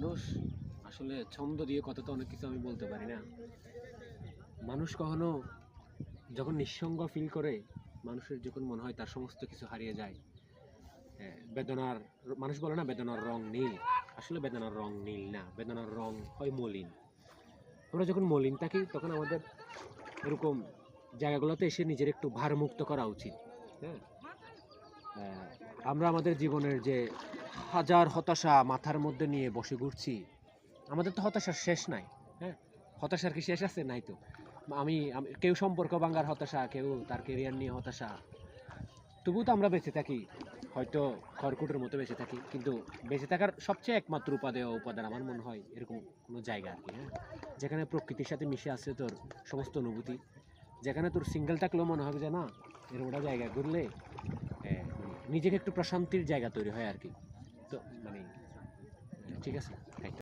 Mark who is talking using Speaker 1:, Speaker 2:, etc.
Speaker 1: মানুষ আসলে ছন্দ দিয়ে কথা তো অনেক কিছু আমি বলতে পারি না। মানুষ কখনো যখন নিঃসঙ্গ ফিল করে, মানুষের যখন মনে হয় তার সমস্ত কিছু হারিয়ে যায়, বেদনার মানুষ বলে না বেদনার রং নীল। আসলে বেদনার রং নীল না, বেদনার রং হয় মলিন। আমরা যখন মলিন থাকি তখন আমাদের এরকম জায়গাগুলোতে এসে নিজের একটু ভারমুক্ত করা উচিত। হ্যাঁ, আমরা আমাদের জীবনের যে হাজার হতাশা মাথার মধ্যে নিয়ে বসে ঘুরছি, আমাদের তো হতাশার শেষ নাই। হ্যাঁ, হতাশার কি শেষ আছে? নাই তো। কেউ সম্পর্ক ভাঙার হতাশা, কেউ তার কেরিয়ার নিয়ে হতাশা, তবুও তো আমরা বেঁচে থাকি। হয়তো খড়কুটোর মতো বেঁচে থাকি, কিন্তু বেঁচে থাকার সবচেয়ে একমাত্র উপাদান আমার মনে হয় এরকম কোনো জায়গা আর কি। হ্যাঁ, যেখানে প্রকৃতির সাথে মিশে আছে তোর সমস্ত অনুভূতি, যেখানে তোর সিঙ্গেল থাকলেও মনে হবে যে না, এরকম একটা জায়গা ঘুরলে নিজেকে একটু প্রশান্তির জায়গা তৈরি হয় আর কি। তো মানে ঠিক আছে।